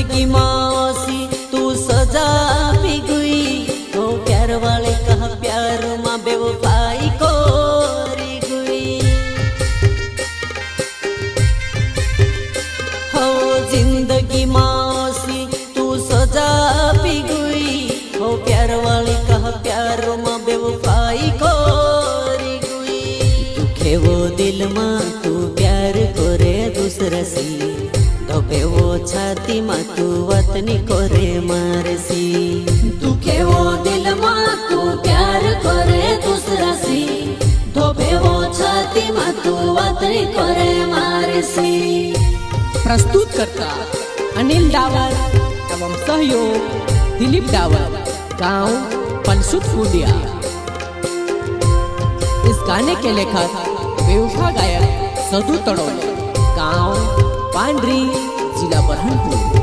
जिंदगी मासी तू सजा पी गई हो, प्यार वाले कहा प्यार माँ बेवफाई कोरी गई हो। जिंदगी मासी तू सजा पी गई हो, प्यार वाले कहा प्यार माँ बेवफाई कोरी गई। दुखे वो दिल माँ तू प्यार करे दूसरा सी, धोपे वो छाती माँ तू वतनी करे मारसी। दुखे वो दिल माँ तू प्यार करे दूसरा सी, धोपे वो छाती माँ तू वतनी करे मारसी। प्रस्तुत करता अनिल डावर एवं सहयोग दिलीप डावर, गांव पनसुत फूडिया। इस गाने के लेखक बेवफा गायक सदू तड़ोले, गांव पांडरी, जिला बरहनपुर।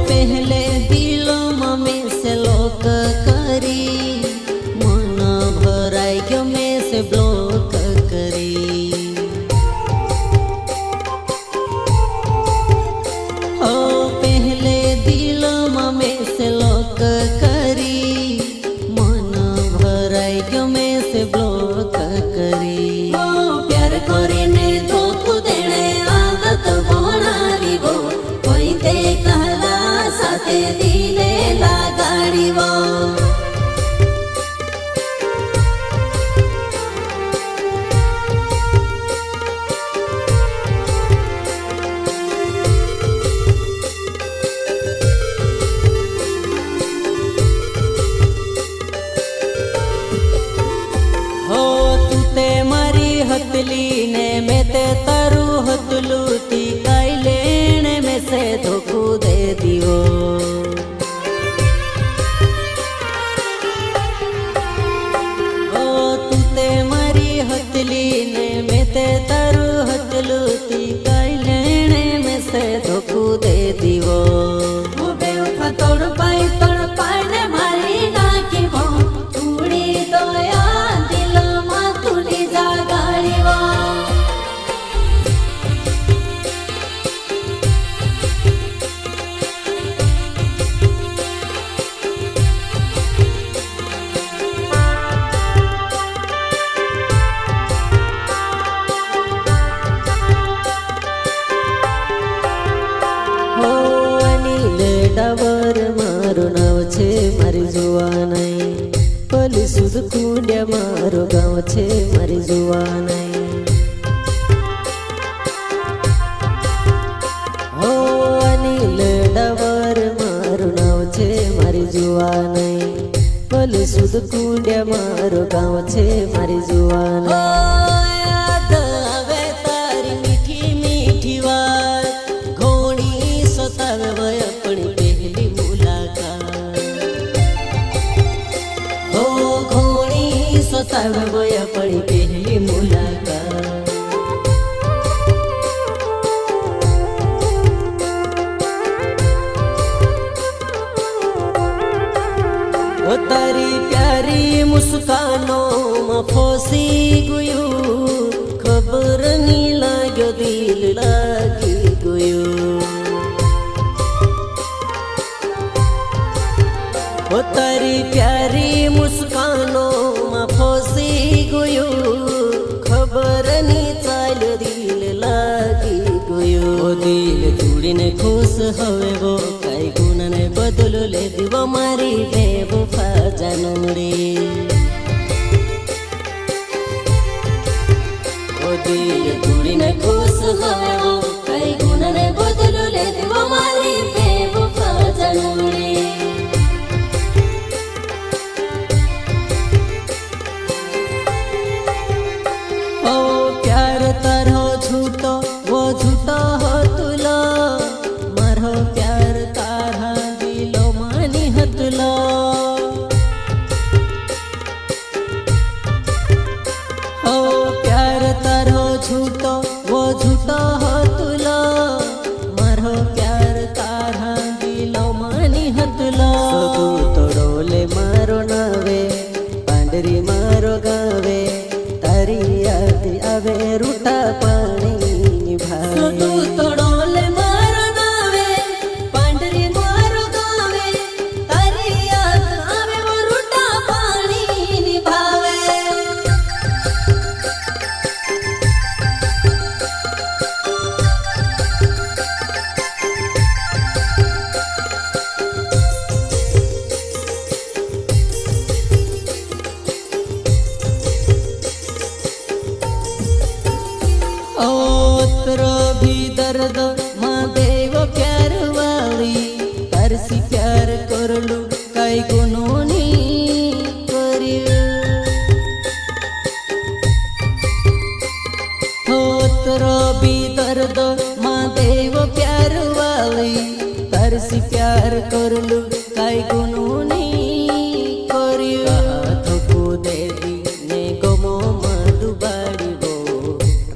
पहले दिलों में से लोक करी, मन भराई क्यों में से ब्लॉक करी। ओ पहले दिलों में से लोक करी, मन भराई क्यों में से ब्लॉक करी। ओ प्यार करे ने धोख देने आदत बनावी गो, कोई ते कहला साथे दिले लगाड़ी वो। हतली ने मैं ते तारू हतलू ती काई लेने में से धोखू दे दियो। ओ तू ते मारी हतली ने मैं ते तारू हतलू ती काई लेने में से धोखू दे दियो। वो बेवफा तोड़ पाई ने मारी नाकी वो, तूड़ी दोया दिल मां तूनी जागाड़ी वो। डावर मारो नाव छे मारी जुवानाई, पली सुध कुंड्या मारो गाँव छे मारी जुवानाई। हो अनिल डावर मारो नाव छे मारी जुवानाई, पली सुध कुंड्या मारो गाँव छे मारी जुवानाई। याद आवे तारी मीठी मीठी बात, घोड़ी सतावे वय अपनी पहली मुलाकात। हो घोड़ी सतावे वय अपनी पहली मुलाकात। वो तारी प्यारी मुस्कानों में फंसी गयो, खबर नहीं लाग्यो दिल लागी गयो। वो तारी प्यारी मुस्कानों में फंसी गयो, खबर नहीं चाल्यो दिल लागी गयो। वो दिल जुड़ीने खुश हवे वो, काई गुण ने बदल ले दिवो मारी बेवफा जानूरी। वो दिल जुड़ीने खुश हवे वो, काई गुण ने बदल ले दिवो मारी बेवफा जानूरी। तारो झूठो वो झूठो हो तुलो, मारो प्यार तारा दिलो मानी हतलो। हो प्यार तारो झूठो वो झूठो हो तुलो, मारो प्यार तारा दिलो मानी हतलो। सदू तोड़ोले मारो नवे करलू काई गुनोनी भी दर्द माँ देव प्यार वाली तरसी प्यार करलू काई गुनोनी धोको दे दी ने गमो मधुबाड़ी वो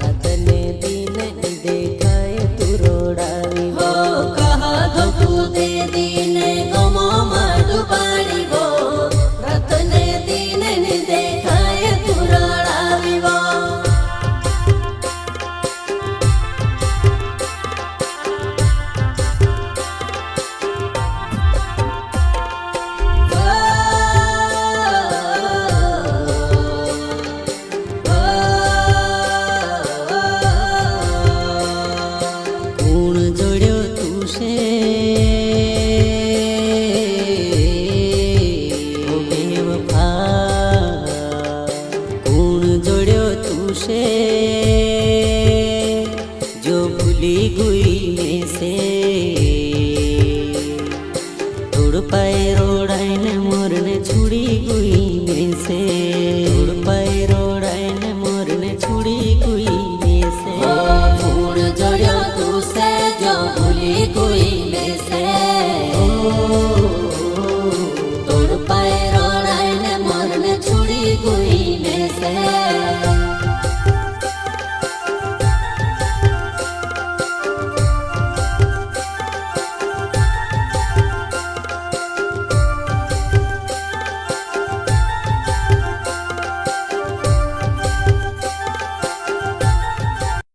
रात ने दिन देखाए तू रोड़ावी वो कहा धोको दे दी ने गमो मधुबाड़ी वो रात ने दिन देखाए तू रोड़ावी वो जो भूली गुई में से तोड़ पाए रोड़ाइन मोरने छुड़ी गुई में से तोड़ पाए रोड़ाइन मोरने छुड़ी गुई में से फूल जड़ियो तू से जो भूली गुई में से तोड़ पाए रोड़ाइन मोरने छुड़ी गुई में से